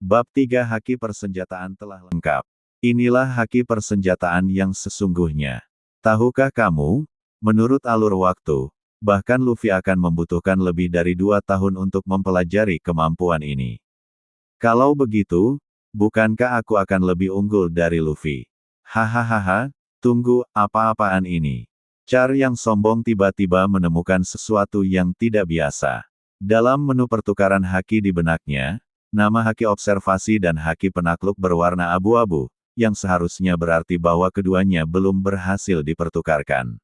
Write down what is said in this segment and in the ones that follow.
Bab 3 Haki persenjataan telah lengkap. Inilah haki persenjataan yang sesungguhnya. Tahukah kamu, menurut alur waktu, bahkan Luffy akan membutuhkan lebih dari 2 tahun untuk mempelajari kemampuan ini. Kalau begitu, bukankah aku akan lebih unggul dari Luffy? Hahaha, tunggu, apa-apaan ini? Char yang sombong tiba-tiba menemukan sesuatu yang tidak biasa. Dalam menu pertukaran haki di benaknya, nama haki observasi dan haki penakluk berwarna abu-abu, yang seharusnya berarti bahwa keduanya belum berhasil dipertukarkan.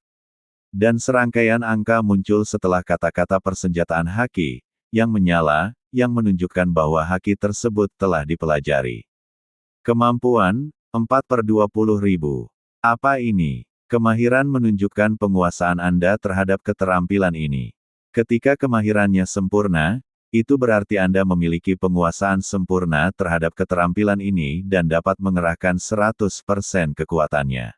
Dan serangkaian angka muncul setelah kata-kata persenjataan haki, yang menyala, yang menunjukkan bahwa haki tersebut telah dipelajari. Kemampuan, 4/20.000. Apa ini? Kemahiran menunjukkan penguasaan Anda terhadap keterampilan ini. Ketika kemahirannya sempurna, itu berarti Anda memiliki penguasaan sempurna terhadap keterampilan ini dan dapat mengerahkan 100% kekuatannya.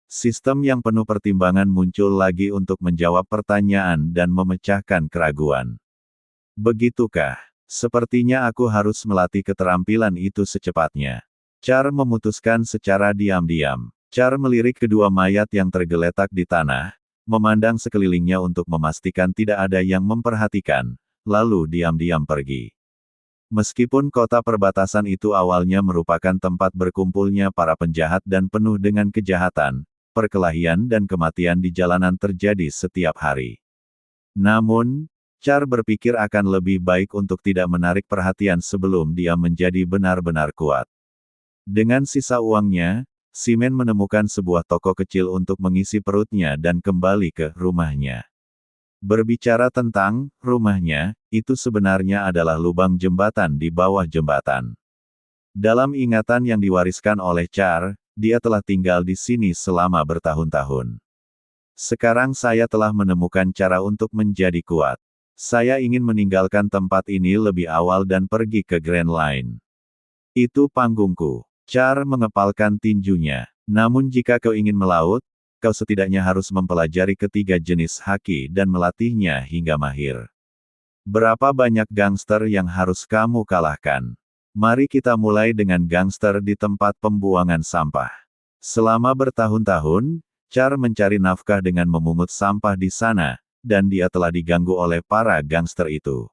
Sistem yang penuh pertimbangan muncul lagi untuk menjawab pertanyaan dan memecahkan keraguan. Begitukah? Sepertinya aku harus melatih keterampilan itu secepatnya. Char memutuskan secara diam-diam. Char melirik kedua mayat yang tergeletak di tanah, memandang sekelilingnya untuk memastikan tidak ada yang memperhatikan, lalu diam-diam pergi. Meskipun kota perbatasan itu awalnya merupakan tempat berkumpulnya para penjahat dan penuh dengan kejahatan, perkelahian dan kematian di jalanan terjadi setiap hari. Namun, Char berpikir akan lebih baik untuk tidak menarik perhatian sebelum dia menjadi benar-benar kuat. Dengan sisa uangnya, Simen menemukan sebuah toko kecil untuk mengisi perutnya dan kembali ke rumahnya. Berbicara tentang rumahnya, itu sebenarnya adalah lubang jembatan di bawah jembatan. Dalam ingatan yang diwariskan oleh Char, dia telah tinggal di sini selama bertahun-tahun. Sekarang saya telah menemukan cara untuk menjadi kuat. Saya ingin meninggalkan tempat ini lebih awal dan pergi ke Grand Line. Itu panggungku. Char mengepalkan tinjunya. Namun jika kau ingin melaut, kau setidaknya harus mempelajari ketiga jenis haki dan melatihnya hingga mahir. Berapa banyak gangster yang harus kamu kalahkan? Mari kita mulai dengan gangster di tempat pembuangan sampah. Selama bertahun-tahun, Char mencari nafkah dengan memungut sampah di sana, dan dia telah diganggu oleh para gangster itu.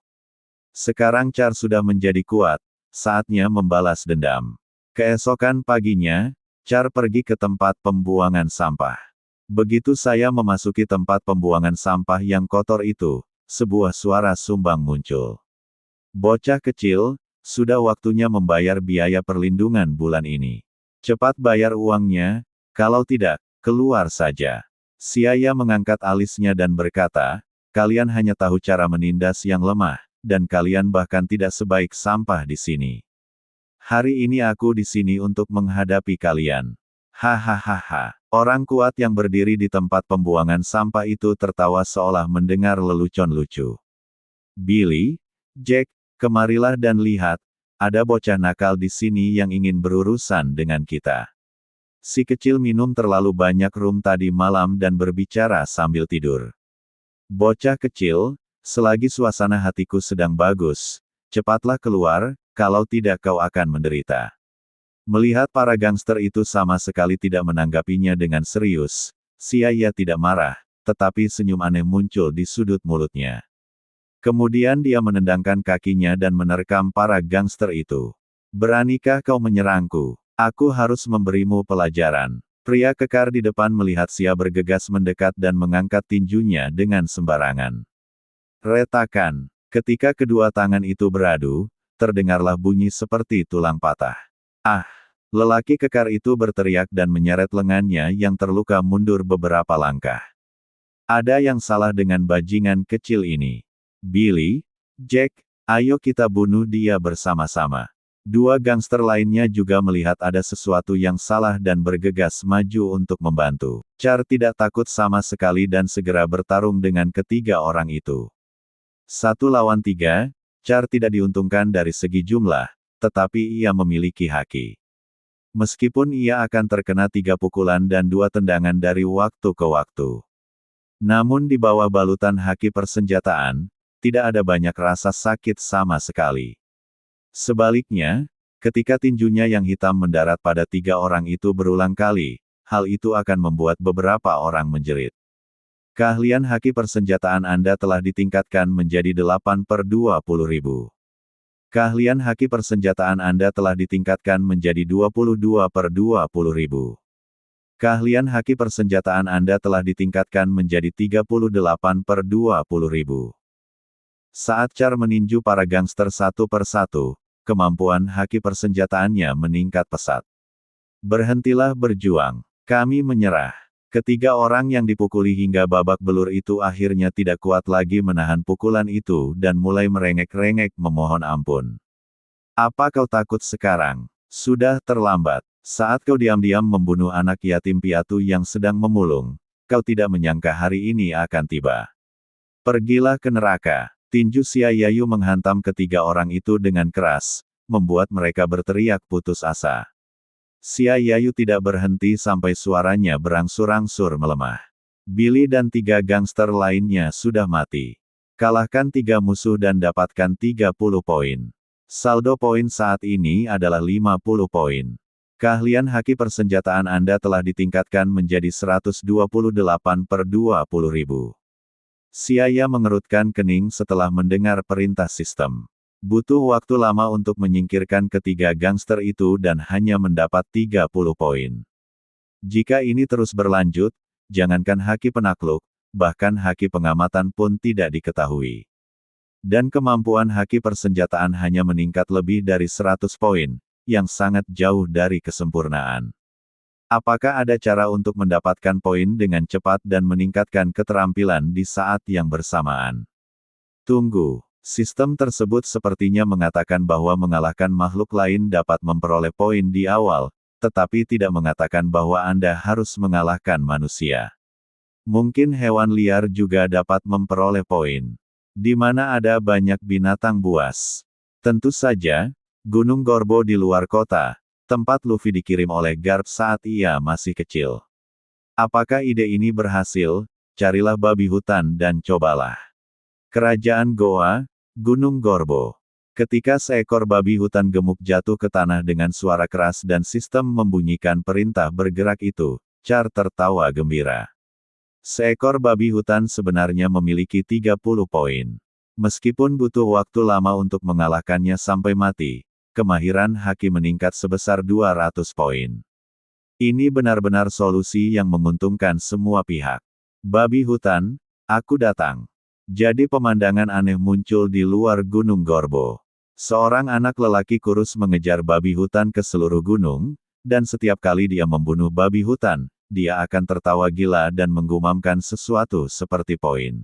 Sekarang Char sudah menjadi kuat, saatnya membalas dendam. Keesokan paginya, Char pergi ke tempat pembuangan sampah. Begitu saya memasuki tempat pembuangan sampah yang kotor itu, sebuah suara sumbang muncul. Bocah kecil, sudah waktunya membayar biaya perlindungan bulan ini. Cepat bayar uangnya, kalau tidak, keluar saja. Siaya mengangkat alisnya dan berkata, kalian hanya tahu cara menindas yang lemah, dan kalian bahkan tidak sebaik sampah di sini. Hari ini aku di sini untuk menghadapi kalian. Hahaha. Orang kuat yang berdiri di tempat pembuangan sampah itu tertawa seolah mendengar lelucon lucu. Billy, Jack, kemarilah dan lihat, ada bocah nakal di sini yang ingin berurusan dengan kita. Si kecil minum terlalu banyak rum tadi malam dan berbicara sambil tidur. Bocah kecil, selagi suasana hatiku sedang bagus, cepatlah keluar, kalau tidak kau akan menderita. Melihat para gangster itu sama sekali tidak menanggapinya dengan serius, Siaya tidak marah, tetapi senyum aneh muncul di sudut mulutnya. Kemudian dia menendangkan kakinya dan menerkam para gangster itu. Beranikah kau menyerangku? Aku harus memberimu pelajaran. Pria kekar di depan melihat Sia bergegas mendekat dan mengangkat tinjunya dengan sembarangan. Retakan. Ketika kedua tangan itu beradu, terdengarlah bunyi seperti tulang patah. Ah! Lelaki kekar itu berteriak dan menyeret lengannya yang terluka mundur beberapa langkah. Ada yang salah dengan bajingan kecil ini. Billy, Jack, ayo kita bunuh dia bersama-sama. Dua gangster lainnya juga melihat ada sesuatu yang salah dan bergegas maju untuk membantu. Char tidak takut sama sekali dan segera bertarung dengan ketiga orang itu. 1 lawan 3, Char tidak diuntungkan dari segi jumlah, tetapi ia memiliki haki. Meskipun ia akan terkena 3 pukulan dan 2 tendangan dari waktu ke waktu. Namun di bawah balutan haki persenjataan, tidak ada banyak rasa sakit sama sekali. Sebaliknya, Ketika tinjunya yang hitam mendarat pada 3 orang itu berulang kali, hal itu akan membuat beberapa orang menjerit. Keahlian haki persenjataan Anda telah ditingkatkan menjadi 8/20.000. Keahlian haki persenjataan Anda telah ditingkatkan menjadi 22/20.000. Keahlian haki persenjataan Anda telah ditingkatkan menjadi 38/20.000. Saat Char meninju para gangster satu per satu, kemampuan haki persenjataannya meningkat pesat. Berhentilah berjuang. Kami menyerah. Ketiga orang yang dipukuli hingga babak belur itu akhirnya tidak kuat lagi menahan pukulan itu dan mulai merengek-rengek memohon ampun. Apa kau takut sekarang? Sudah terlambat. Saat kau diam-diam membunuh anak yatim piatu yang sedang memulung, kau tidak menyangka hari ini akan tiba. Pergilah ke neraka. Tinju Xia Yayu menghantam ketiga orang itu dengan keras, membuat mereka berteriak putus asa. Xia Yayu tidak berhenti sampai suaranya berangsur-angsur melemah. Billy dan 3 gangster lainnya sudah mati. Kalahkan 3 musuh dan dapatkan 30 poin. Saldo poin saat ini adalah 50 poin. Keahlian haki persenjataan Anda telah ditingkatkan menjadi 128/20.000. Xia mengerutkan kening setelah mendengar perintah sistem. Butuh waktu lama untuk menyingkirkan ketiga gangster itu dan hanya mendapat 30 poin. Jika ini terus berlanjut, jangankan haki penakluk, bahkan haki pengamatan pun tidak diketahui. Dan kemampuan haki persenjataan hanya meningkat lebih dari 100 poin, yang sangat jauh dari kesempurnaan. Apakah ada cara untuk mendapatkan poin dengan cepat dan meningkatkan keterampilan di saat yang bersamaan? Tunggu. Sistem tersebut sepertinya mengatakan bahwa mengalahkan makhluk lain dapat memperoleh poin di awal, tetapi tidak mengatakan bahwa Anda harus mengalahkan manusia. Mungkin hewan liar juga dapat memperoleh poin. Di mana ada banyak binatang buas. Tentu saja, Gunung Gorbo di luar kota, tempat Luffy dikirim oleh Garp saat ia masih kecil. Apakah ide ini berhasil? Carilah babi hutan dan cobalah. Kerajaan Goa, Gunung Gorbo. Ketika seekor babi hutan gemuk jatuh ke tanah dengan suara keras dan sistem membunyikan perintah bergerak itu, Char tertawa gembira. Seekor babi hutan sebenarnya memiliki 30 poin. Meskipun butuh waktu lama untuk mengalahkannya sampai mati, kemahiran haki meningkat sebesar 200 poin. Ini benar-benar solusi yang menguntungkan semua pihak. Babi hutan, aku datang. Jadi pemandangan aneh muncul di luar Gunung Gorbo. Seorang anak lelaki kurus mengejar babi hutan ke seluruh gunung, dan setiap kali dia membunuh babi hutan, dia akan tertawa gila dan menggumamkan sesuatu seperti poin.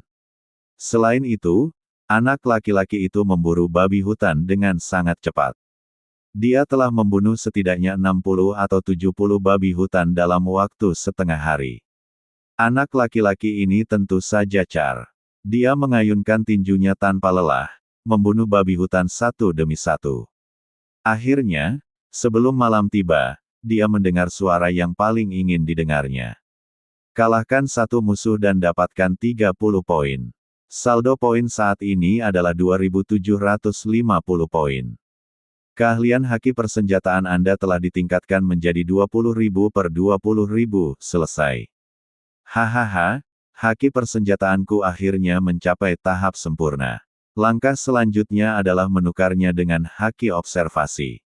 Selain itu, anak laki-laki itu memburu babi hutan dengan sangat cepat. Dia telah membunuh setidaknya 60 atau 70 babi hutan dalam waktu setengah hari. Anak laki-laki ini tentu saja Char. Dia mengayunkan tinjunya tanpa lelah, membunuh babi hutan satu demi satu. Akhirnya, sebelum malam tiba, dia mendengar suara yang paling ingin didengarnya. Kalahkan satu musuh dan dapatkan 30 poin. Saldo poin saat ini adalah 2.750 poin. Keahlian haki persenjataan Anda telah ditingkatkan menjadi 20.000/20.000, selesai. Hahaha, haki persenjataanku akhirnya mencapai tahap sempurna. Langkah selanjutnya adalah menukarnya dengan haki observasi.